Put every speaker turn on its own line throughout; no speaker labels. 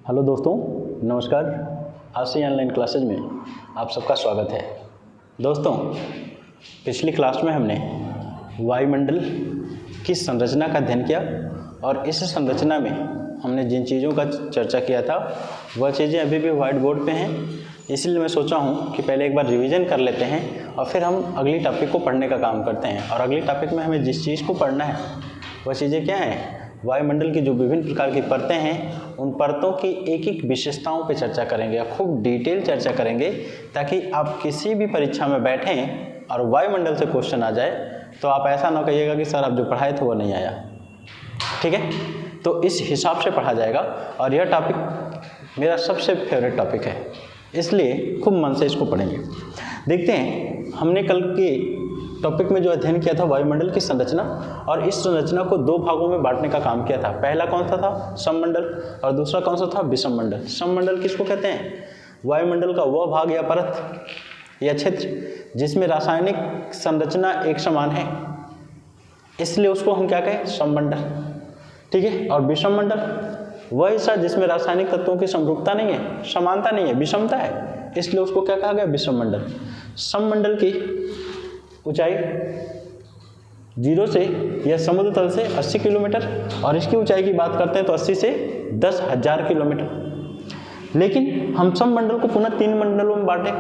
Hello दोस्तों, नमस्कार। आशी ऑनलाइन क्लासेज में आप सबका स्वागत है। दोस्तों, पिछली क्लास में हमने वायुमंडल की संरचना का अध्ययन किया और इस संरचना में हमने जिन चीज़ों का चर्चा किया था वह चीज़ें अभी भी व्हाइट बोर्ड पे हैं, इसलिए मैं सोचा हूँ कि पहले एक बार रिवीजन कर लेते हैं और फिर हम अगली टॉपिक को पढ़ने का काम करते हैं। और अगली टॉपिक में हमें जिस चीज़ को पढ़ना है वह चीज़ें क्या हैं? वायुमंडल की जो विभिन्न प्रकार की परतें हैं उन परतों की एक एक विशेषताओं पर चर्चा करेंगे और खूब डिटेल चर्चा करेंगे, ताकि आप किसी भी परीक्षा में बैठें और वायुमंडल से क्वेश्चन आ जाए तो आप ऐसा ना कहिएगा कि सर आप जो पढ़ाए थे वो नहीं आया। ठीक है, तो इस हिसाब से पढ़ा जाएगा और यह टॉपिक मेरा सबसे फेवरेट टॉपिक है, इसलिए खूब मन से इसको पढ़ेंगे। देखते हैं, हमने कल के टॉपिक में जो अध्ययन किया था वायुमंडल की संरचना, और इस संरचना को दो भागों में बांटने का काम किया था। पहला कौन सा था? सममंडल, और दूसरा कौन सा था? विषममंडल। सममंडल किसको कहते हैं? वायुमंडल का वह भाग या परत या क्षेत्र जिसमें रासायनिक संरचना एक समान है, इसलिए उसको हम क्या कहें? सममंडल। ठीक है, और विषममंडल वह हिस्सा जिसमें रासायनिक तत्वों की समरूपता नहीं है, समानता नहीं है, विषमता है, इसलिए उसको क्या कहा गया? विषममंडल। सममंडल की ऊंचाई 0 से या समुद्र तल से 80 किलोमीटर, और इसकी ऊंचाई की बात करते हैं तो 80 से 10,000 किलोमीटर। लेकिन हम सममंडल को पुनः 3 मंडलों में बांटे।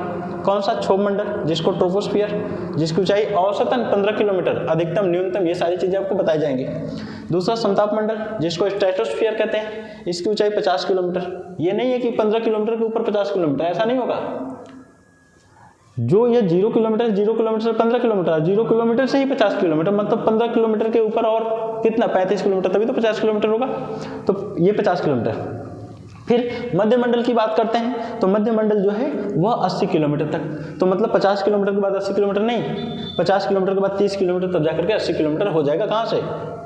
कौन सा? क्षोभ मंडल, जिसको ट्रोपोस्फियर, जिसकी ऊंचाई औसतन 15 किलोमीटर, अधिकतम न्यूनतम ये सारी चीज़ें आपको बताई जाएंगी। दूसरा समताप मंडल, जिसको स्ट्रेटोस्फियर कहते हैं, इसकी ऊंचाई 50 किलोमीटर। ये नहीं है कि 15 किलोमीटर के ऊपर 50 किलोमीटर, ऐसा नहीं होगा। जो ये 0 किलोमीटर से 15 किलोमीटर, 0 किलोमीटर से ही 50 किलोमीटर, मतलब 15 किलोमीटर के ऊपर और कितना? 35 किलोमीटर, तभी तो 50 किलोमीटर होगा। तो ये 50 किलोमीटर। फिर मध्य मंडल की बात करते हैं तो मध्य मंडल जो है वह 80 किलोमीटर तक, तो मतलब 50 किलोमीटर के बाद 80 किलोमीटर नहीं, 50 किलोमीटर के बाद 30 किलोमीटर, तब जाकर के 80 किलोमीटर हो जाएगा। कहाँ से?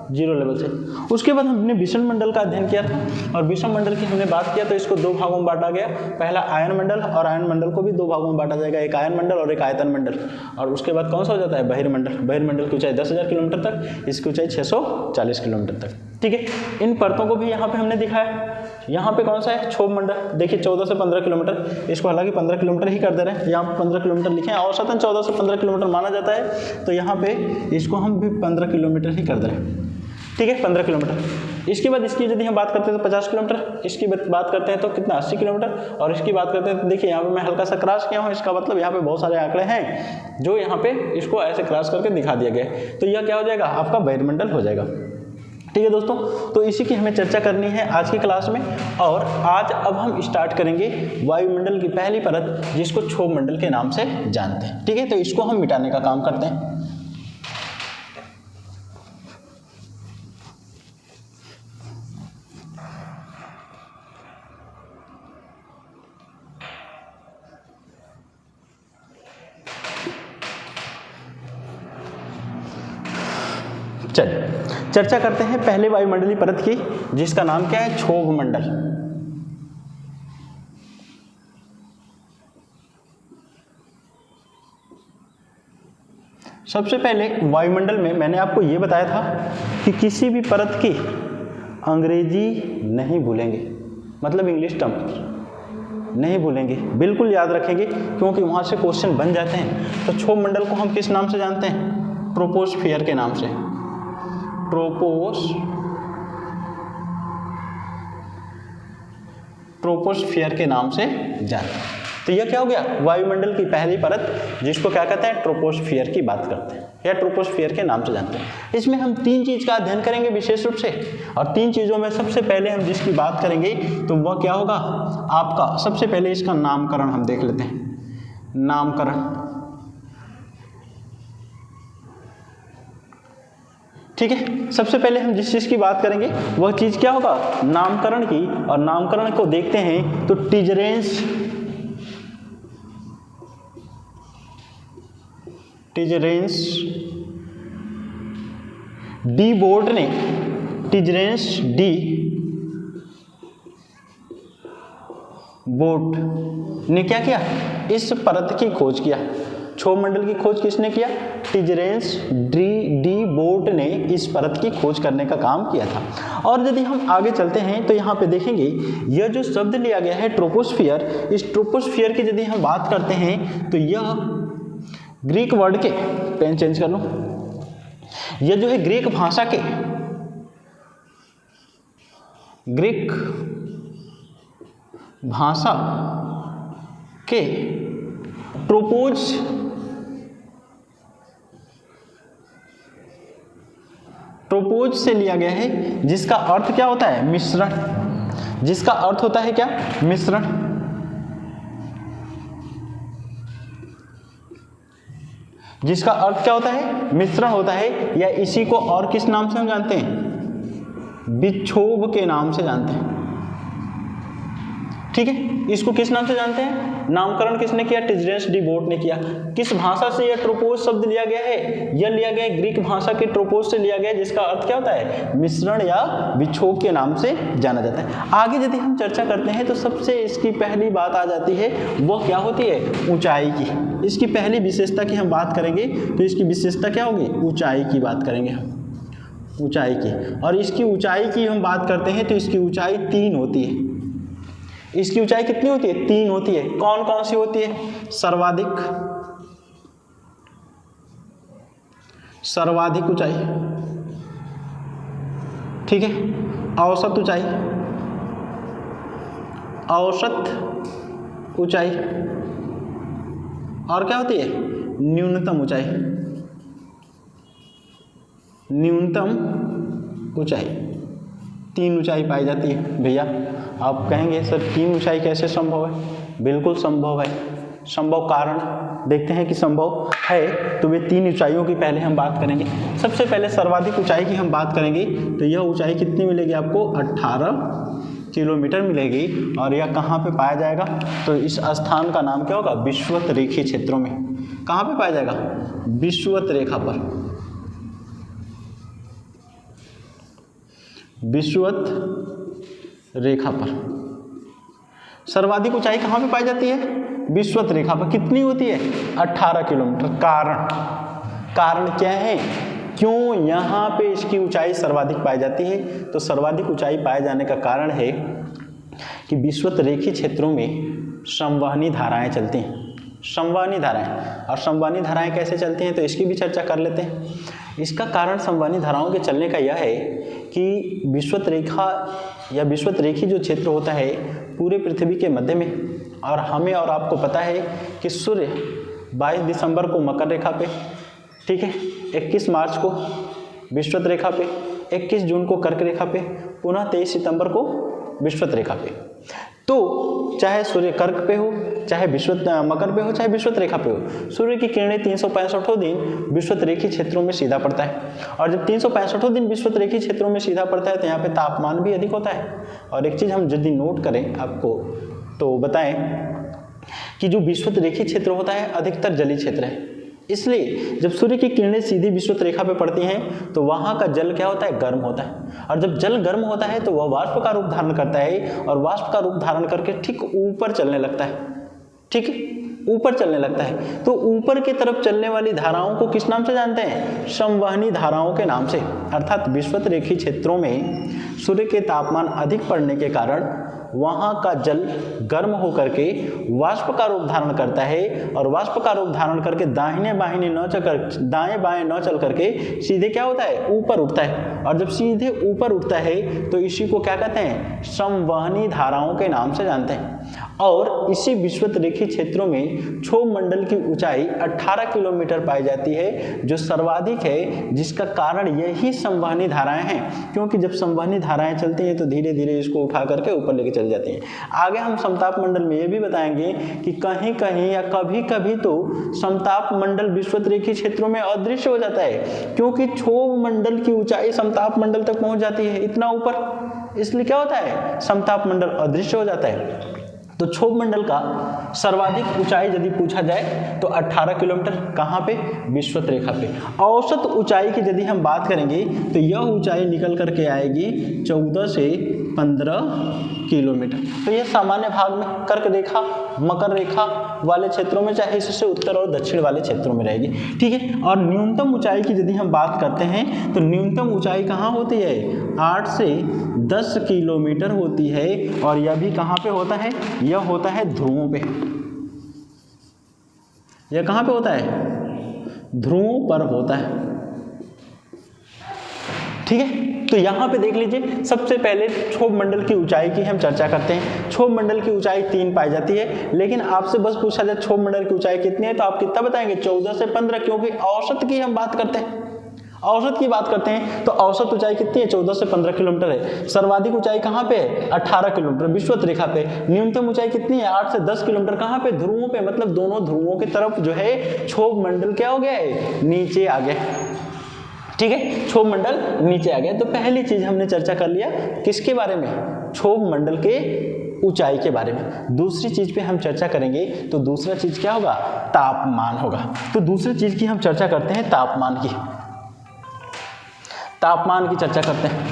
0 लेवल से। उसके बाद हमने विषम मंडल का अध्ययन किया था, और विषम मंडल की हमने बात किया तो इसको 2 भागों में बांटा गया। पहला आयन मंडल, और आयन मंडल को भी 2 भागों में बांटा जाएगा, एक आयन मंडल और एक आयतन मंडल। और उसके बाद कौन सा हो जाता है? बहिर्मंडल। बहिर्मंडल की ऊंचाई 10,000 किलोमीटर तक, इसकी ऊंचाई 640 किलोमीटर तक। ठीक है, इन परतों को भी यहाँ पे हमने दिखाया। यहाँ पे कौन सा है? क्षोभ मंडल। देखिए 14 से 15 किलोमीटर, इसको हालांकि 15 किलोमीटर ही कर दे रहे हैं, यहाँ पे 15 किलोमीटर लिखे हैं, औसतन 14 से 15 किलोमीटर माना जाता है, तो यहाँ पे इसको हम भी 15 किलोमीटर ही कर दे रहे हैं। ठीक है, 15 किलोमीटर। इसके बाद इसकी यदि हम बात करते हैं तो 50 किलोमीटर, इसकी बात करते हैं तो कितना? 80 किलोमीटर, और इसकी बात करते हैं तो देखिए यहाँ पे मैं हल्का सा क्रॉस किया हूँ, इसका मतलब यहाँ पे बहुत सारे आंकड़े हैं जो यहाँ पे इसको ऐसे क्रॉस करके दिखा दिया गया है, तो यह क्या हो जाएगा? आपका बहिर्मंडल हो जाएगा। ठीक है दोस्तों, तो इसी की हमें चर्चा करनी है आज की क्लास में। और आज अब हम स्टार्ट करेंगे वायुमंडल की पहली परत, जिसको क्षोभ मंडल के नाम से जानते हैं। ठीक है, तो इसको हम मिटाने का काम करते हैं। चलिए चर्चा करते हैं पहले वायुमंडलीय परत की, जिसका नाम क्या है? क्षोभ मंडल। सबसे पहले वायुमंडल में मैंने आपको यह बताया था कि किसी भी परत की अंग्रेजी नहीं भूलेंगे, मतलब इंग्लिश टर्म नहीं भूलेंगे, बिल्कुल याद रखेंगे, क्योंकि वहां से क्वेश्चन बन जाते हैं। तो क्षोभ मंडल को हम किस नाम से जानते हैं? ट्रोपोस्फियर के नाम से। ट्रोपोस्फियर के नाम से जानते हैं। तो यह क्या हो गया? वायुमंडल की पहली परत, जिसको क्या कहते हैं? ट्रोपोस्फियर की बात करते हैं, या ट्रोपोस्फियर के नाम से जानते हैं। इसमें हम 3 चीज का अध्ययन करेंगे विशेष रूप से, और 3 चीजों में सबसे पहले हम जिसकी बात करेंगे तो वह क्या होगा? आपका सबसे पहले इसका नामकरण हम देख लेते हैं। नामकरण, ठीक है, सबसे पहले हम जिस चीज की बात करेंगे वह चीज क्या होगा? नामकरण की। और नामकरण को देखते हैं तो टिजरेंस डी बोर्ड ने, टिजरेंस डी बोर्ड ने क्या किया? इस परत की खोज किया। क्षोभ मंडल की खोज किसने किया? टिजरेंस डी बोट ने इस परत की खोज करने का काम किया था। और यदि हम आगे चलते हैं तो यहाँ पे देखेंगे यह जो शब्द लिया गया है ट्रोपोस्फियर, इस ट्रोपोस्फियर की यदि हम बात करते हैं तो यह ग्रीक वर्ड के, पेन चेंज कर लो, यह जो है ग्रीक भाषा के, ग्रीक भाषा के ट्रोपोज से लिया गया है, जिसका अर्थ क्या होता है? मिश्रण। जिसका अर्थ होता है क्या? मिश्रण। जिसका अर्थ क्या होता है? मिश्रण होता है, या इसी को और किस नाम से हम जानते हैं? विक्षोभ के नाम से जानते हैं। ठीक है, इसको किस नाम से जानते हैं? नामकरण किसने किया? टिजरेंस डी बोट ने किया। किस भाषा से यह ट्रोपोज शब्द लिया गया है? यह लिया गया है ग्रीक भाषा के ट्रोपोज से लिया गया है, जिसका अर्थ क्या होता है? मिश्रण या विक्षोभ के नाम से जाना जाता है। आगे यदि हम चर्चा करते हैं तो सबसे इसकी पहली बात आ जाती है, वो क्या होती है? ऊंचाई की। इसकी पहली विशेषता की हम बात करेंगे तो इसकी विशेषता क्या होगी? ऊंचाई की बात करेंगे हम, ऊंचाई की। और इसकी ऊंचाई की हम बात करते हैं तो इसकी ऊंचाई 3 होती है। इसकी ऊंचाई कितनी होती है? 3 होती है। कौन कौन सी होती है? सर्वाधिक ऊंचाई, ठीक है, औसत ऊंचाई, औसत ऊंचाई, और क्या होती है? न्यूनतम ऊंचाई, न्यूनतम ऊंचाई। 3 ऊंचाई पाई जाती है। भैया आप कहेंगे सर 3 ऊंचाई कैसे संभव है? बिल्कुल संभव है। संभव कारण देखते हैं कि संभव है तो वे 3 ऊंचाइयों की पहले हम बात करेंगे। सबसे पहले सर्वाधिक ऊंचाई की हम बात करेंगे तो यह ऊंचाई कितनी मिलेगी आपको? 18 किलोमीटर मिलेगी। और यह कहाँ पे पाया जाएगा? तो इस स्थान का नाम क्या होगा? विषुवत रेखीय क्षेत्रों में। कहाँ पे पाया जाएगा? विषुवत रेखा पर। विषुवत रेखा पर सर्वाधिक ऊंचाई कहाँ पे पाई जाती है? विषुवत रेखा पर। कितनी होती है? 18 किलोमीटर। कारण क्या है? क्यों यहाँ पे इसकी ऊंचाई सर्वाधिक पाई जाती है? तो सर्वाधिक ऊंचाई पाए जाने का कारण है कि विषुवत रेखीय क्षेत्रों में संवहनी धाराएं चलती हैं। संवहनी धाराएं, और संवहनी धाराएं कैसे चलती हैं तो इसकी भी चर्चा कर लेते हैं। इसका कारण संवहनी धाराओं के चलने का यह है कि विषुवत रेखा या विषुवत रेखीय जो क्षेत्र होता है पूरे पृथ्वी के मध्य में, और हमें और आपको पता है कि सूर्य 22 दिसंबर को मकर रेखा पे, ठीक है, 21 मार्च को विषुवत रेखा पे, 21 जून को कर्क रेखा पे, पुनः 23 सितंबर को विषुवत रेखा पे। तो चाहे सूर्य कर्क पे हो, चाहे विषुवत मकर पे हो, चाहे विषुवत रेखा पे हो, सूर्य की किरणें 365 दिन विषुवत रेखीय क्षेत्रों में सीधा पड़ता है। और जब 365 दिन विषुवत रेखीय क्षेत्रों में सीधा पड़ता है तो यहाँ पे तापमान भी अधिक होता है। और एक चीज़ हम यदि नोट करें आपको तो बताएं कि जो विषुवत रेखीय क्षेत्र होता है अधिकतर जलीय क्षेत्र है। इसलिए जब सूर्य की किरणें सीधी विषुवत रेखा पे पड़ती हैं तो वहाँ का जल क्या होता है? गर्म होता है। और जब जल गर्म होता है तो वह वाष्प का रूप धारण करता है, और वाष्प का रूप धारण करके ठीक ऊपर चलने लगता है। ठीक है, ऊपर चलने लगता है। तो ऊपर की तरफ चलने वाली धाराओं को किस नाम से जानते हैं? संवहनी धाराओं के नाम से। अर्थात विषुवत रेखीय क्षेत्रों में सूर्य के तापमान अधिक पड़ने के कारण वहाँ का जल गर्म होकर के वाष्प का रूप धारण करता है, और वाष्प का रूप धारण करके दाहिने बाहिने न चलकर, दाएं बाएं न चल करके सीधे क्या होता है? ऊपर उठता है। और जब सीधे ऊपर उठता है तो इसी को क्या कहते हैं? संवहनी धाराओं के नाम से जानते हैं। और इसी विषुवत रेखीय क्षेत्रों में क्षोभ मंडल की ऊंचाई 18 किलोमीटर पाई जाती है, जो सर्वाधिक है, जिसका कारण यही संवहनी धाराएं हैं। क्योंकि जब संवहनी धाराएं चलती हैं तो धीरे धीरे इसको उठा करके ऊपर लेके चल जाती हैं। आगे हम समताप मंडल में ये भी बताएंगे कि कहीं कहीं या कभी कभी तो समताप मंडल विषुवत रेखीय क्षेत्रों में अदृश्य हो जाता है, क्योंकि क्षोभ मंडल की ऊंचाई समताप मंडल तक पहुंच जाती है इतना ऊपर। इसलिए क्या होता है? समताप मंडल अदृश्य हो जाता है। तो क्षोभ मंडल का सर्वाधिक ऊंचाई यदि पूछा जाए तो 18 किलोमीटर। कहाँ पे? विषुवत रेखा पे। औसत ऊंचाई की यदि हम बात करेंगे तो यह ऊंचाई निकल करके आएगी 14 से 15 किलोमीटर। तो ये सामान्य भाग में कर्क रेखा, मकर रेखा वाले क्षेत्रों में, चाहे इससे उत्तर और दक्षिण वाले क्षेत्रों में रहेगी, ठीक है। और न्यूनतम ऊंचाई की यदि हम बात करते हैं तो न्यूनतम ऊंचाई कहाँ होती है, 8 से 10 किलोमीटर होती है। और यह भी कहाँ पे होता है, यह होता है ध्रुवों पे। यह कहाँ पे होता है, ध्रुवों पर होता है, ठीक है। तो यहाँ पे देख लीजिए, सबसे पहले क्षोभ मंडल की ऊंचाई की हम चर्चा करते हैं। क्षोभ मंडल की ऊंचाई 3 पाई जाती है, लेकिन आपसे बस पूछा जाए क्षोभ मंडल की ऊंचाई कितनी है तो आप कितना बताएंगे, 14 से 15, क्योंकि औसत की हम बात करते हैं। औसत की बात करते हैं तो औसत ऊंचाई कितनी है, 14 से 15 किलोमीटर है। सर्वाधिक ऊंचाई कहाँ पे है, 18 किलोमीटर विषुवत रेखा पे। न्यूनतम ऊंचाई कितनी है, 8 से 10 किलोमीटर। कहाँ पे, ध्रुवों पे, मतलब दोनों ध्रुवों की तरफ जो है क्षोभ मंडल क्या हो गया है, नीचे आ गया, ठीक है। क्षोभ मंडल नीचे आ गया। तो पहली चीज हमने चर्चा कर लिया किसके बारे में, क्षोभ मंडल के ऊंचाई के बारे में। दूसरी चीज पे हम चर्चा करेंगे तो दूसरा चीज क्या होगा, तापमान होगा। तो दूसरी चीज की हम चर्चा करते हैं, तापमान की। तापमान की चर्चा करते हैं,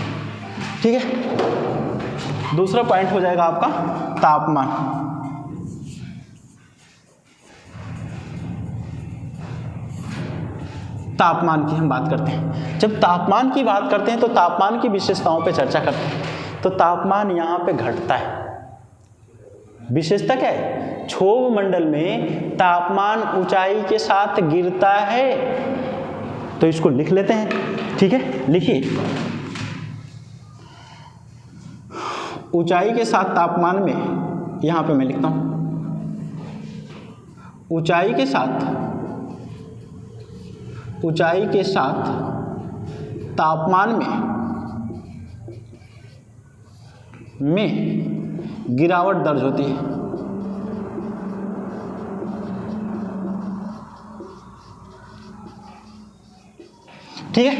ठीक है। दूसरा पॉइंट हो जाएगा आपका तापमान। तापमान की हम बात करते हैं। जब तापमान की बात करते हैं तो तापमान की विशेषताओं पे चर्चा करते हैं। तो तापमान यहाँ पे घटता है। विशेषता क्या है, क्षोभ मंडल में तापमान ऊंचाई के साथ गिरता है। तो इसको लिख लेते हैं, ठीक है। लिखिए, ऊंचाई के साथ तापमान में, यहां पे मैं लिखता हूं, ऊंचाई के साथ तापमान में गिरावट दर्ज होती है। ठीक है।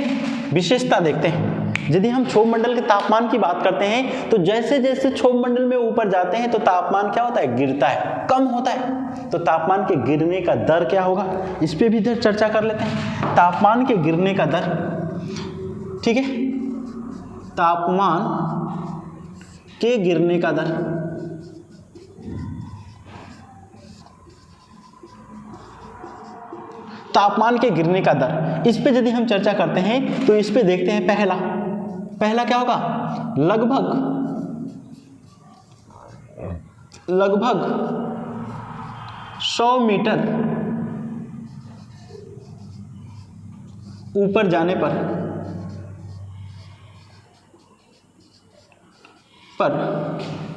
विशेषता देखते हैं। यदि हम क्षोभ मंडल के तापमान की बात करते हैं तो जैसे जैसे क्षोभ मंडल में ऊपर जाते हैं तो तापमान क्या होता है, गिरता है, कम होता है। तो तापमान के गिरने का दर क्या होगा, इस पे भी चर्चा कर लेते हैं। तापमान के गिरने का दर, ठीक है, तापमान के गिरने का दर, तापमान के गिरने का दर, इस पे यदि हम चर्चा करते हैं तो इस पे देखते हैं। पहला क्या होगा, लगभग 100 मीटर ऊपर जाने पर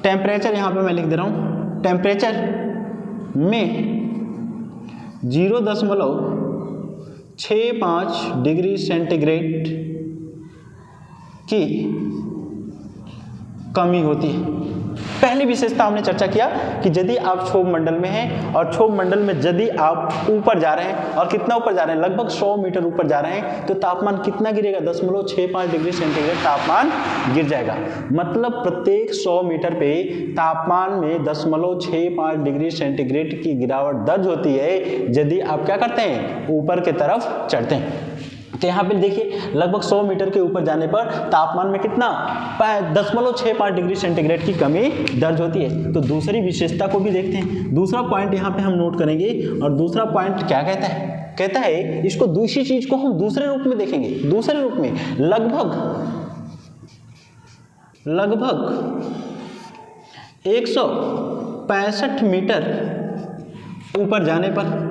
टेम्परेचर, यहां पे मैं लिख दे रहा हूं, टेम्परेचर में 0.65 डिग्री सेंटीग्रेड की कमी होती है। पहली विशेषता हमने चर्चा किया कि यदि आप क्षोभ मंडल में हैं और क्षोभ मंडल में यदि आप ऊपर जा रहे हैं, और कितना ऊपर जा रहे हैं, लगभग 100 मीटर ऊपर जा रहे हैं, तो तापमान कितना गिरेगा, 0.65 डिग्री सेंटीग्रेड तापमान गिर जाएगा। मतलब प्रत्येक 100 मीटर पे तापमान में 0.65 डिग्री सेंटीग्रेड की गिरावट दर्ज होती है यदि आप क्या करते हैं, ऊपर की तरफ चढ़ते हैं। तो यहाँ पे देखिए, लगभग 100 मीटर के ऊपर जाने पर तापमान में कितना, 0.65 डिग्री सेंटीग्रेड की कमी दर्ज होती है। तो दूसरी विशेषता को भी देखते हैं। दूसरा पॉइंट यहाँ पे हम नोट करेंगे, और दूसरा पॉइंट क्या कहता है, कहता है इसको, दूसरी चीज को हम दूसरे रूप में देखेंगे। दूसरे रूप में लगभग 165 मीटर ऊपर जाने पर,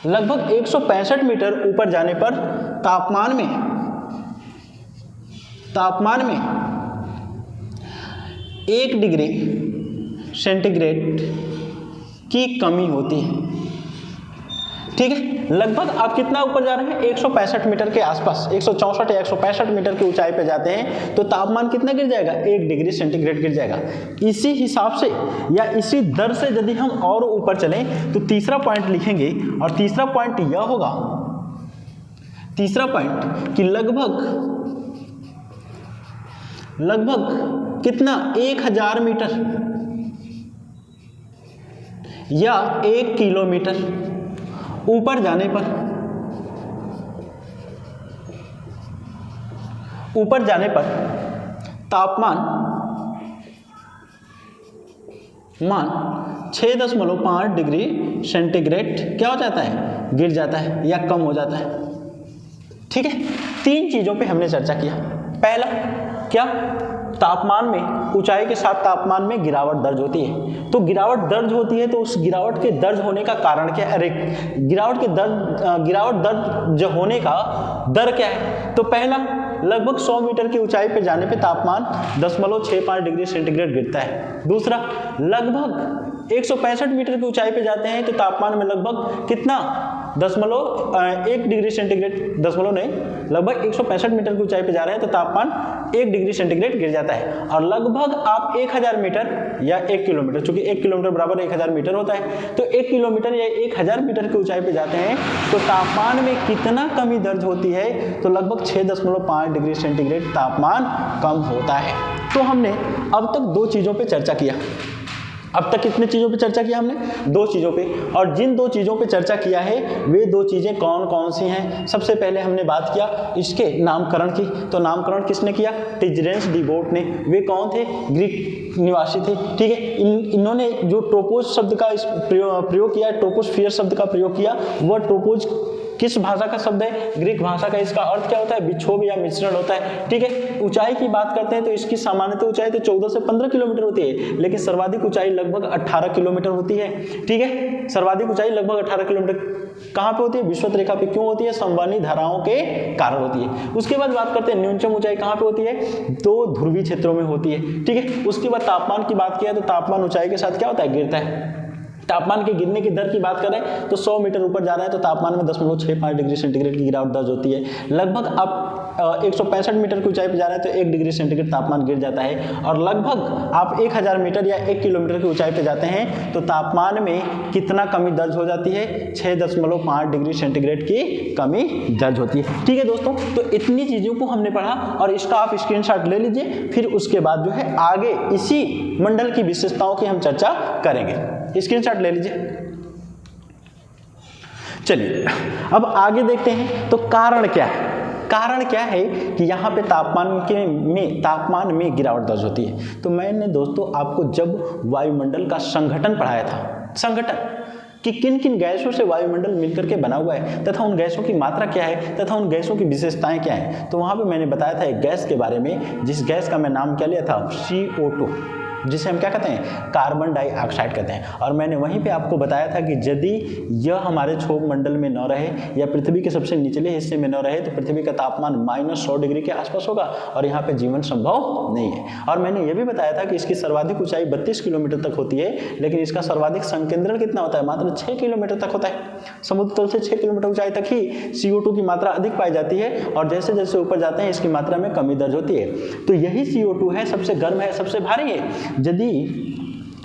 लगभग 165 मीटर ऊपर जाने पर तापमान में 1 डिग्री सेंटीग्रेड की कमी होती है। ठीक है। लगभग आप कितना ऊपर जा रहे हैं, 165 मीटर के आसपास, 164 या 165 मीटर की ऊंचाई पे जाते हैं तो तापमान कितना गिर जाएगा, 1 डिग्री सेंटीग्रेड गिर जाएगा। इसी हिसाब से या इसी दर से यदि हम और ऊपर चलें तो तीसरा पॉइंट लिखेंगे, और तीसरा पॉइंट यह होगा, तीसरा पॉइंट कि लगभग कितना, 1000 मीटर या 1 किलोमीटर ऊपर जाने पर ऊपर जाने पर तापमान मान 6.5 डिग्री सेंटीग्रेड क्या हो जाता है, गिर जाता है या कम हो जाता है। ठीक है, 3 चीजों पे हमने चर्चा किया। पहला क्या, तापमान में ऊंचाई के साथ तापमान में गिरावट दर्ज होती है। तो गिरावट दर्ज होती है तो उस गिरावट के दर्ज होने का कारण क्या है, अरे गिरावट दर्ज होने का दर क्या है। तो पहला, लगभग 100 मीटर की ऊंचाई पे जाने पे तापमान 0.65 डिग्री सेंटीग्रेड गिरता है। दूसरा, लगभग 165 मीटर की ऊंचाई पे जाते हैं तो तापमान में लगभग कितना, 1 डिग्री सेंटीग्रेड, लगभग 165 मीटर की ऊंचाई पे जा रहे हैं तो तापमान 1 डिग्री सेंटीग्रेड गिर जाता है। और लगभग आप 1000 मीटर या 1 किलोमीटर, चूंकि 1 किलोमीटर बराबर 1000 मीटर होता है, तो 1 किलोमीटर या 1000 मीटर की ऊंचाई पे जाते हैं तो तापमान में कितना कमी दर्ज होती है, तो लगभग 6.5 डिग्री सेंटीग्रेड तापमान कम होता है। तो हमने अब तक 2 चीजों पे चर्चा किया। अब तक कितने चीजों पे चर्चा किया हमने, 2 चीजों पे। और जिन 2 चीजों पे चर्चा किया है वे 2 चीजें कौन कौन सी हैं। सबसे पहले हमने बात किया इसके नामकरण की। तो नामकरण किसने किया, टिजरेंस डिबोट ने। वे कौन थे, ग्रीक निवासी थे। ठीक है, इन्होंने जो ट्रोपोज शब्द का प्रयोग किया, ट्रोपोस्फियर शब्द का प्रयोग किया, वह ट्रोपोज किस भाषा का शब्द है, ग्रीक भाषा का। इसका अर्थ क्या होता है, विक्षोभ या मिश्रण होता है। ठीक है, ऊंचाई की बात करते हैं तो इसकी सामान्यतः ऊंचाई तो 14 से 15 किलोमीटर होती है, लेकिन सर्वाधिक ऊंचाई लगभग 18 किलोमीटर होती है। ठीक है, सर्वाधिक ऊंचाई लगभग 18 किलोमीटर कहाँ पे होती है, विषुवत रेखा पे। क्यों होती है, संवहनी धाराओं के कारण होती है। उसके बाद बात करते हैं न्यूनतम ऊंचाई कहाँ पे होती है, तो ध्रुवीय क्षेत्रों में होती है। ठीक है, उसके बाद तापमान की बात किया तो तापमान ऊंचाई के साथ क्या होता है, गिरता है। तापमान के गिरने की दर की बात करें तो 100 मीटर ऊपर जा रहा है तो तापमान में 0.65 डिग्री सेंटीग्रेड की गिरावट दर्ज होती है। लगभग आप 165 मीटर की ऊंचाई पर जा रहे हैं तो 1 डिग्री सेंटीग्रेड तापमान गिर जाता है। और लगभग आप 1000 मीटर या 1 किलोमीटर की ऊंचाई पर जाते हैं तो तापमान में कितना कमी दर्ज हो जाती है, 6.5 डिग्री सेंटीग्रेड की कमी दर्ज होती है। ठीक है दोस्तों, तो इतनी चीज़ों को हमने पढ़ा और इसका आप स्क्रीनशॉट ले लीजिए। फिर उसके बाद जो है आगे इसी मंडल की विशेषताओं की हम चर्चा करेंगे। स्क्रीनशॉट ले लीजिए। चलिए अब आगे देखते हैं तो कारण क्या है। कारण क्या है कि यहाँ पे तापमान में गिरावट दर्ज होती है। तो मैंने दोस्तों आपको जब वायुमंडल का संगठन पढ़ाया था, संगठन कि किन किन गैसों से वायुमंडल मिलकर के बना हुआ है तथा उन गैसों की मात्रा क्या है तथा उन गैसों की विशेषताएं क्या हैं, तो वहाँ पे मैंने बताया था एक गैस के बारे में, जिस गैस का मैं नाम क्या लिया था, CO2, जिसे हम क्या कहते हैं, कार्बन डाइऑक्साइड कहते हैं। और मैंने वहीं पे आपको बताया था कि यदि यह हमारे क्षोभ मंडल में न रहे या पृथ्वी के सबसे निचले हिस्से में न रहे तो पृथ्वी का तापमान -100 डिग्री के आसपास होगा और यहाँ पे जीवन संभव नहीं है। और मैंने ये भी बताया था कि इसकी सर्वाधिक ऊंचाई 32 किलोमीटर तक होती है, लेकिन इसका सर्वाधिक संकेंद्रण कितना होता है, मात्र 6 किलोमीटर तक होता है। समुद्र तल से 6 किलोमीटर ऊंचाई तक ही CO2 की मात्रा अधिक पाई जाती है और जैसे जैसे ऊपर जाते हैं इसकी मात्रा में कमी दर्ज होती है। तो यही CO2 है, सबसे गर्म है, सबसे भारी है। यदि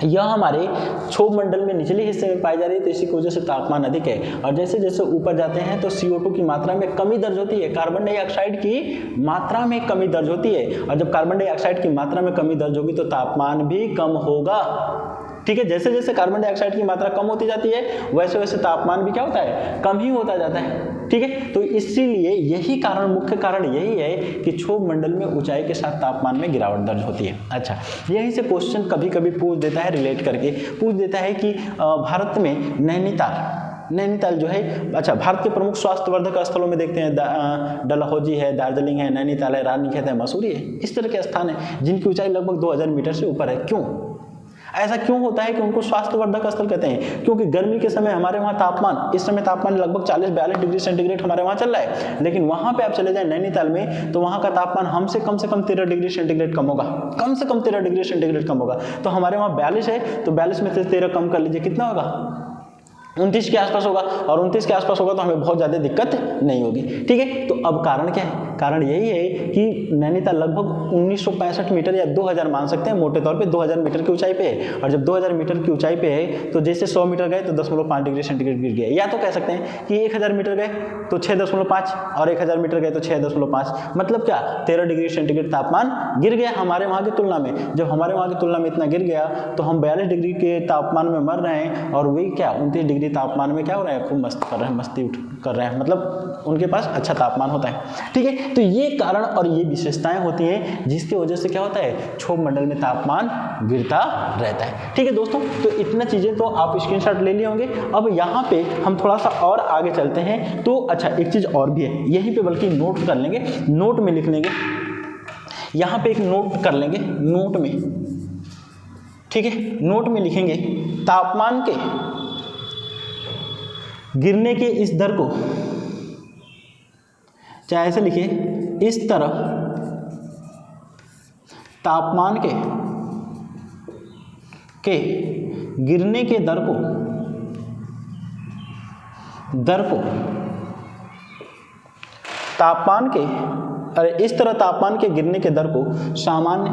यह हमारे क्षोभ मंडल में निचले हिस्से में पाई जा रही है तो इसी की वजह से तापमान अधिक है। और जैसे जैसे ऊपर जाते हैं तो CO2 की मात्रा में कमी दर्ज होती है, कार्बन डाइऑक्साइड की मात्रा में कमी दर्ज होती है। और जब कार्बन डाइऑक्साइड की मात्रा में कमी दर्ज होगी तो तापमान भी कम होगा। ठीक है, जैसे जैसे कार्बन डाइऑक्साइड की मात्रा कम होती जाती है वैसे वैसे तापमान भी क्या होता है, कम ही होता जाता है। ठीक है, तो इसीलिए यही कारण, मुख्य कारण यही है कि क्षोभ मंडल में ऊंचाई के साथ तापमान में गिरावट दर्ज होती है। अच्छा, यहीं से क्वेश्चन कभी कभी पूछ देता है, रिलेट करके पूछ देता है कि भारत में नैनीताल जो है, अच्छा भारत के प्रमुख स्वास्थ्यवर्धक स्थलों में देखते हैं डलहौजी है, दार्जिलिंग है, नैनीताल है, रानीखेत है, मसूरी है, इस तरह के स्थान है जिनकी ऊंचाई लगभग 2000 मीटर से ऊपर है। क्यों ऐसा क्यों होता है कि उनको स्वास्थ्यवर्धक स्थल कहते हैं? क्योंकि गर्मी के समय हमारे वहाँ तापमान, इस समय तापमान लगभग 40-42 डिग्री सेंटीग्रेड हमारे वहाँ चल रहा है, लेकिन वहाँ पे आप चले जाएं नैनीताल में तो वहाँ का तापमान हमसे कम से कम 13 डिग्री सेंटीग्रेड कम होगा, कम से कम 13 डिग्री सेंटीग्रेड कम होगा। तो हमारे वहाँ 42 है तो 42 में से 13 कम कर लीजिए, कितना होगा, 29 के आसपास होगा। और 29 के आसपास होगा तो हमें बहुत ज़्यादा दिक्कत नहीं होगी। ठीक है, तो अब कारण क्या है? कारण यही है कि नैनीताल लगभग 1965 मीटर या 2000 मान सकते हैं, मोटे तौर पे 2000 मीटर की ऊंचाई पे है। और जब 2000 मीटर की ऊंचाई पे है तो जैसे 100 मीटर गए तो 10.5 डिग्री सेंटीग्रेड गिर गए। या तो कह सकते हैं कि 1000 मीटर गए तो 6.5 और 1000 मीटर गए तो 6.5, मतलब क्या 13 डिग्री सेंटीग्रेड तापमान गिर गया हमारे वहाँ की तुलना में। जब हमारे वहाँ की तुलना में इतना गिर गया तो हम 42 डिग्री के तापमान में मर रहे हैं और वही क्या 29 डिग्री डिग्री तापमान में क्या हो रहा है, खूब मस्त कर रहे हैं, मस्ती कर रहे हैं, मतलब उनके पास अच्छा तापमान होता है। ठीक है, तो ये कारण और ये विशेषताएं होती हैं जिसकी वजह से क्या होता है, क्षोभ मंडल में तापमान गिरता रहता है। ठीक है दोस्तों, तो इतना चीज़ें तो आप स्क्रीनशॉट ले लिए होंगे। अब यहाँ पे हम थोड़ा सा और आगे चलते हैं। तो अच्छा, एक चीज़ और भी है यहीं पे, बल्कि नोट कर लेंगे, नोट में लिख लेंगे, यहाँ पे एक नोट कर लेंगे, नोट में, ठीक है, नोट में लिखेंगे तापमान के गिरने के इस दर को, चाहे ऐसे लिखिए, इस तरह तापमान के गिरने के दर को तापमान के, अरे इस तरह तापमान के गिरने के दर को सामान्य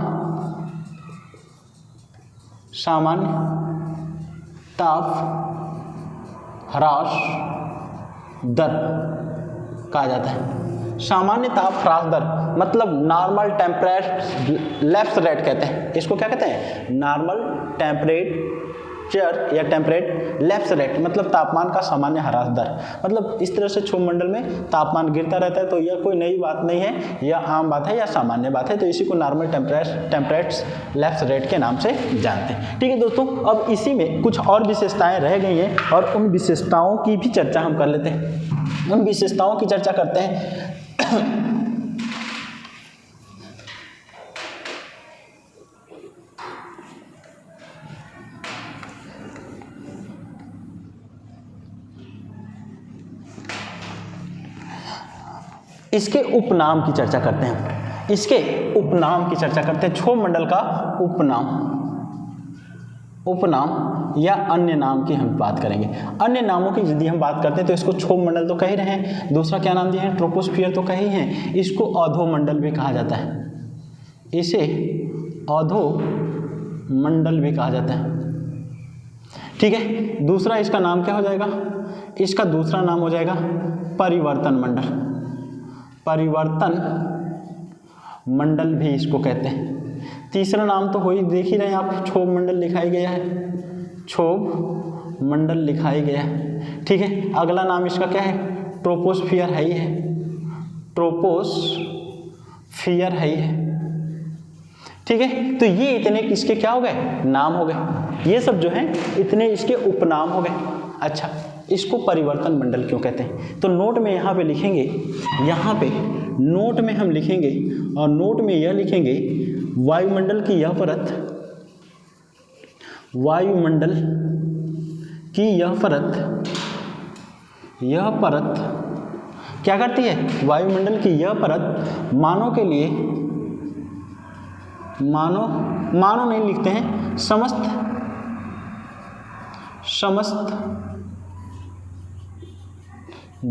ताप ह्रास दर कहा जाता है। सामान्य ताप ह्रास दर मतलब नॉर्मल टेम्परेचर लैप्स रेट कहते हैं इसको। क्या कहते हैं, नॉर्मल टेम्परेचर या टेम्परेट लैप्स रेट, मतलब तापमान का सामान्य ह्रास दर। मतलब इस तरह से क्षोभ मंडल में तापमान गिरता रहता है। तो यह कोई नई बात नहीं है, यह आम बात है या सामान्य बात है। तो इसी को नॉर्मल टेम्परेट लैप्स रेट के नाम से जानते हैं। ठीक है दोस्तों, अब इसी में कुछ और विशेषताएं रह गई हैं और उन विशेषताओं की भी चर्चा हम कर लेते हैं। उन विशेषताओं की चर्चा करते हैं। इसके उपनाम की चर्चा करते हैं। इसके उपनाम की चर्चा करते हैं। क्षोभ मंडल का उपनाम या अन्य नाम की हम बात करेंगे। अन्य नामों की यदि हम बात करते हैं तो इसको क्षोभ मंडल तो कह ही रहे हैं, दूसरा क्या नाम दिए हैं, ट्रोपोस्फियर तो कहे ही हैं। इसको अधोमंडल भी कहा जाता है, इसे अधोमंडल भी कहा जाता है। ठीक है, दूसरा इसका नाम क्या हो जाएगा, इसका दूसरा नाम हो जाएगा परिवर्तन मंडल। परिवर्तन मंडल भी इसको कहते हैं। तीसरा नाम तो हो ही देख ही रहे हैं आप, क्षोभ मंडल लिखा ही गया है, क्षोभ मंडल लिखा ही गया है। ठीक है, अगला नाम इसका क्या है, ट्रोपोस्फियर है ही है, ट्रोपोस्फियर है ही है। ठीक है, तो ये इतने इसके क्या हो गए, नाम हो गए। ये सब जो हैं इतने इसके उपनाम हो गए। अच्छा, इसको परिवर्तन मंडल क्यों कहते हैं, तो नोट में यहाँ पे लिखेंगे, यहाँ पे नोट में हम लिखेंगे और नोट में यह लिखेंगे वायुमंडल की यह परत, वायुमंडल की यह परत क्या करती है, वायुमंडल की यह परत मानव के लिए, मानव नहीं लिखते हैं, समस्त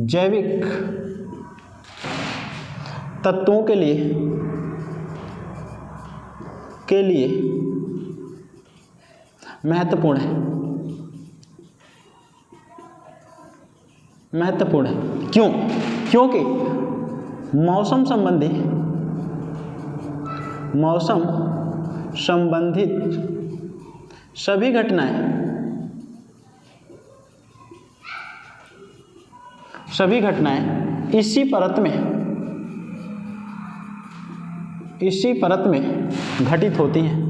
जैविक तत्वों के लिए महत्वपूर्ण है। क्यों, क्योंकि मौसम संबंधित सभी घटनाएं इसी परत में घटित होती हैं।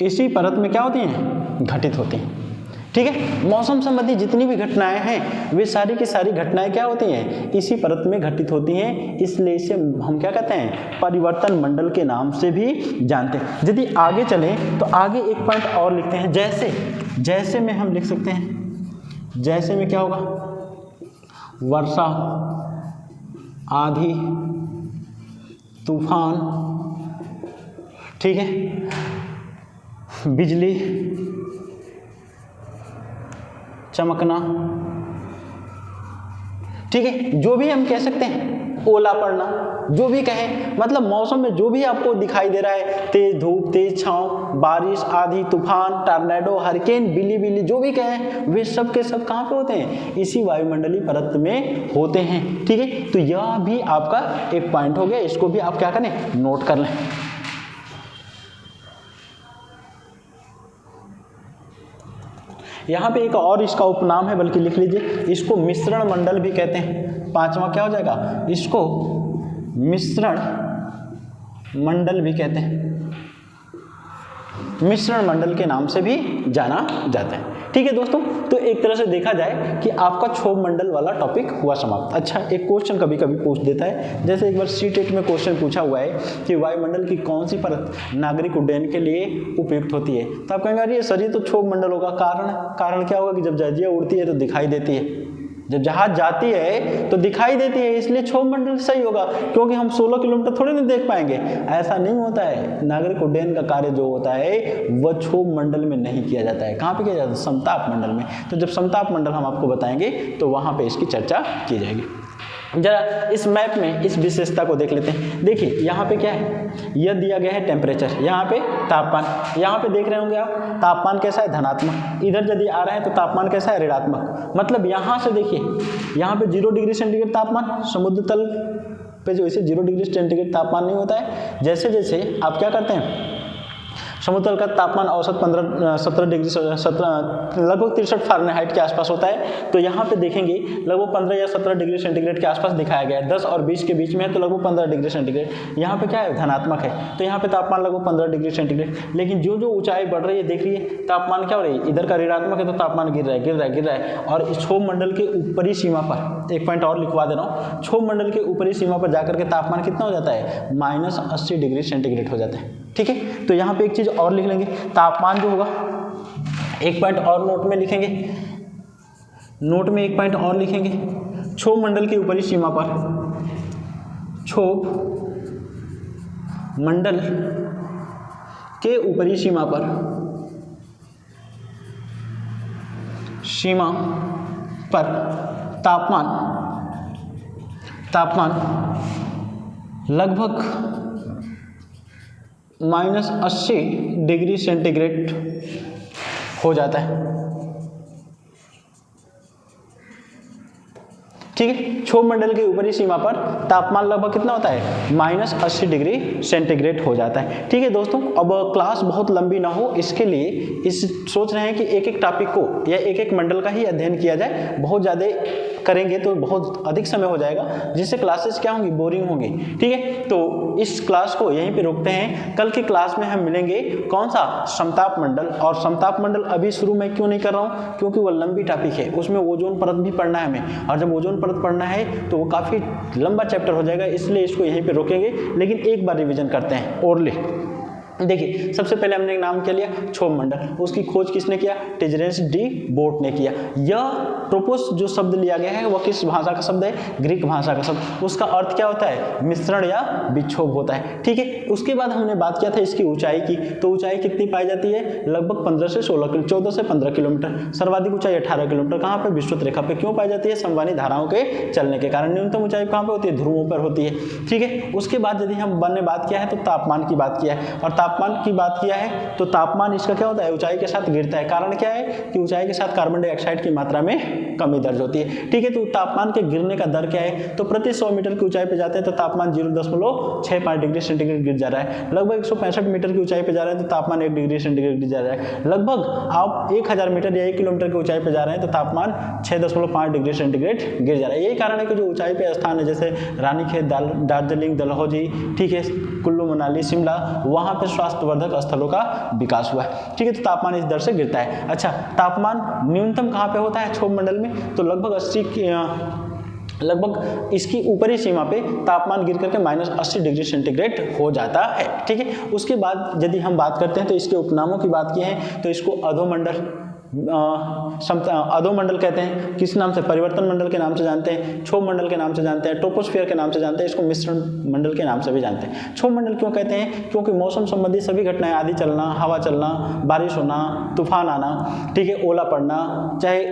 इसी परत में क्या होती हैं, घटित होती हैं। ठीक है, मौसम संबंधी जितनी भी घटनाएं हैं वे सारी की सारी घटनाएं क्या होती हैं, इसी परत में घटित होती हैं। इसलिए इसे हम क्या कहते हैं, परिवर्तन मंडल के नाम से भी जानते हैं। यदि आगे चलें तो आगे एक पॉइंट और लिखते हैं, जैसे में हम लिख सकते हैं, जैसे में क्या होगा, वर्षा, आंधी, तूफान, ठीक है, बिजली चमकना, ठीक है, जो भी हम कह सकते हैं, ओला पड़ना, जो भी कहें, मतलब मौसम में जो भी आपको दिखाई दे रहा है, तेज धूप, तेज छांव, बारिश, आंधी, तूफान, टॉर्नेडो, हरिकेन, बिल्ली, जो भी कहें, वे सब के सब कहाँ पे होते हैं, इसी वायुमंडलीय परत में होते हैं। ठीक है, तो यह भी आपका एक पॉइंट हो गया, इसको भी आप क्या करें, नोट कर लें। यहाँ पे एक और इसका उपनाम है, बल्कि लिख लीजिए, इसको मिश्रण मंडल भी कहते हैं। पांचवा क्या हो जाएगा, इसको मिश्रण मंडल भी कहते हैं, मिश्रण मंडल के नाम से भी जाना जाता है। ठीक है दोस्तों, तो एक तरह से देखा जाए कि आपका क्षोभ मंडल वाला टॉपिक हुआ समाप्त। अच्छा, एक क्वेश्चन कभी कभी पूछ देता है, जैसे एक बार सीटेट में क्वेश्चन पूछा हुआ है कि वायुमंडल की कौन सी परत नागरिक उड्डयन के लिए उपयुक्त होती है, तो आप कहेंगे अरे सर ये तो क्षोभ मंडल होगा। कारण क्या होगा कि जब जहाजियाँ उड़ती है तो दिखाई देती है, जब जहाज जाती है तो दिखाई देती है, इसलिए क्षोभ मंडल सही होगा, क्योंकि हम 16 किलोमीटर थोड़ी ना देख पाएंगे। ऐसा नहीं होता है, नागरिक उड्डयन का कार्य जो होता है वह क्षोभ मंडल में नहीं किया जाता है। कहाँ पे किया जाता है, समताप मंडल में। तो जब समताप मंडल हम आपको बताएंगे तो वहाँ पे इसकी चर्चा की जाएगी। जरा इस मैप में इस विशेषता को देख लेते हैं। देखिए यहाँ पे क्या है, यह दिया गया है टेम्परेचर, यहाँ पे तापमान, यहाँ पे देख रहे होंगे आप तापमान कैसा है, धनात्मक। इधर यदि आ रहा है तो तापमान कैसा है, ऋणात्मक। मतलब यहाँ से देखिए, यहाँ पे 0 डिग्री सेंटीग्रेड तापमान, समुद्र तल पे जो इसे 0 डिग्री सेंटीग्रेड तापमान नहीं होता है। जैसे जैसे आप क्या करते हैं, समुद्र तल का तापमान औसत 17 डिग्री 17 लगभग 63 फ़ारेनहाइट के आसपास होता है, तो यहाँ पे देखेंगे लगभग 15 या 17 डिग्री सेंटीग्रेड के आसपास दिखाया गया है। 10 और 20 के बीच में है तो लगभग 15 डिग्री सेंटीग्रेड। यहाँ पे क्या है, धनात्मक है, तो यहाँ पे तापमान लगभग 15 डिग्री सेंटीग्रेड। लेकिन जो जो ऊंचाई बढ़ रही है, देख रही है तापमान क्या हो रही है, इधर का ऋणात्मक है तो तापमान गिर रहा है। और इस क्षोभ मंडल के ऊपरी सीमा पर एक पॉइंट और लिखवा दे रहा हूँ, क्षोभ मंडल के ऊपरी सीमा पर जाकर के तापमान कितना हो जाता है, -80 डिग्री सेंटीग्रेड हो जाता है। ठीक है, तो यहाँ पे एक चीज और लिख लेंगे, तापमान जो होगा, एक पॉइंट और नोट में लिखेंगे, नोट में एक पॉइंट और लिखेंगे, क्षोभ मंडल की ऊपरी सीमा पर, क्षोभ मंडल के ऊपरी सीमा पर तापमान लगभग -80 डिग्री सेंटीग्रेड हो जाता है। ठीक है, क्षोभ मंडल की ऊपरी सीमा पर तापमान लगभग कितना होता है, -80 डिग्री सेंटीग्रेड हो जाता है। ठीक है दोस्तों, अब क्लास बहुत लंबी ना हो इसके लिए सोच रहे हैं कि एक एक टॉपिक को या एक एक मंडल का ही अध्ययन किया जाए। बहुत ज़्यादा करेंगे तो बहुत अधिक समय हो जाएगा, जिससे क्लासेस क्या होंगी, बोरिंग होंगी। ठीक है, तो इस क्लास को यहीं पे रोकते हैं। कल की क्लास में हम मिलेंगे कौन सा, समताप मंडल। और समताप मंडल अभी शुरू में क्यों नहीं कर रहा हूँ, क्योंकि वो लंबी टॉपिक है, उसमें ओजोन परत भी पढ़ना है हमें, और जब ओजोन परत पढ़ना है तो वो काफ़ी लंबा चैप्टर हो जाएगा, इसलिए इसको यहीं पे रोकेंगे। लेकिन एक बार रिवीजन करते हैं ओरली। देखिए, सबसे पहले हमने नाम क्या लिया, क्षोभ मंडल। उसकी खोज किसने किया, टिजेरेस डी बोट ने किया। यह ट्रोपोस जो शब्द लिया गया है वह किस भाषा का शब्द है, ग्रीक भाषा का शब्द। उसका अर्थ क्या होता है, मिश्रण या विक्षोभ होता है। ठीक है, उसके बाद हमने बात किया था इसकी ऊंचाई की, तो ऊंचाई कितनी पाई जाती है, लगभग 14 से 15 किलोमीटर। सर्वाधिक ऊंचाई 18 किलोमीटर। कहाँ पे, विषुवत रेखा पे। क्यों पाई जाती है, संवहनी धाराओं के चलने के कारण। न्यूनतम ऊंचाई कहाँ पे होती है, ध्रुवों पर होती है। ठीक है, उसके बाद यदि हम वन ने बात किया है तो तापमान की बात किया है, और तापमान की बात किया है तो तापमान इसका क्या होता है, ऊंचाई के साथ गिरता है। कारण क्या है कि ऊंचाई के साथ कार्बन डाइऑक्साइड की मात्रा में कमी दर्ज होती है। ठीक है, तो तापमान के गिरने का दर क्या है, तो प्रति 100 मीटर की ऊंचाई पे जाते हैं तो तापमान 0.65 डिग्री सेंटीग्रेड गिर जा रहा है। लगभग 165 मीटर की ऊंचाई पे जा रहे हैं तो तापमान 1 डिग्री सेंटीग्रेड गिर जा रहा है। लगभग आप 1000 मीटर या 1 किलोमीटर की ऊंचाई पे जा रहे हैं तो तापमान 6.5 डिग्री सेंटीग्रेड गिर जा रहा है। यही कारण है कि जो ऊंचाई पे स्थान है, जैसे रानीखेत, दार्जिलिंग, डलहौजी, ठीक है, कुल्लू मनाली, शिमला, वहाँ पे स्वास्थ्यवर्धक स्थलों का विकास हुआ है। ठीक है, तो तापमान इस दर से गिरता है। अच्छा, तापमान न्यूनतम कहाँ पे होता है क्षोभ मंडल में, तो लगभग इसकी ऊपरी सीमा पे तापमान गिर करके -80 डिग्री सेंटीग्रेड हो जाता है। ठीक है, उसके बाद यदि हम बात करते हैं तो इसके उपनामों की बात की है तो इसको अधोमंडल, अधोमंडल कहते हैं। किस नाम से, परिवर्तन मंडल के नाम से जानते हैं, क्षोभ मंडल के नाम से जानते हैं, ट्रोपोस्फियर के नाम से जानते हैं, इसको मिश्रण मंडल के नाम से भी जानते हैं। क्षोभ मंडल क्यों कहते हैं, क्योंकि मौसम संबंधी सभी घटनाएं, आंधी चलना, हवा चलना, बारिश होना, तूफान आना, ठीक है, ओला पड़ना, चाहे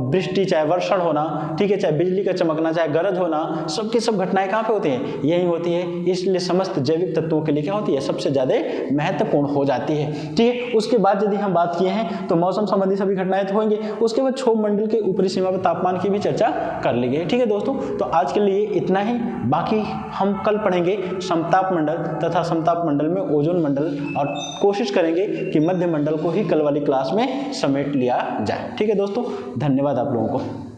वृष्टि, चाहे वर्षण होना, ठीक है, चाहे बिजली का चमकना, चाहे गरज होना, सबकी सब घटनाएं कहाँ पे होती हैं, यही होती है। इसलिए समस्त जैविक तत्वों के लिए क्या होती है, सबसे ज्यादा महत्वपूर्ण हो जाती है। ठीक है, उसके बाद यदि हम बात किए हैं तो मौसम संबंधी सभी घटनाएं तो होंगी। उसके बाद क्षोभ मंडल के ऊपरी सीमा पर तापमान की भी चर्चा कर ली गई। ठीक है दोस्तों, तो आज के लिए इतना ही। बाकी हम कल पढ़ेंगे समताप मंडल तथा समताप मंडल में ओजोन मंडल, और कोशिश करेंगे कि मध्य मंडल को ही कल वाली क्लास में समेट लिया जाए। ठीक है दोस्तों, धन्यवाद आप लोगों को।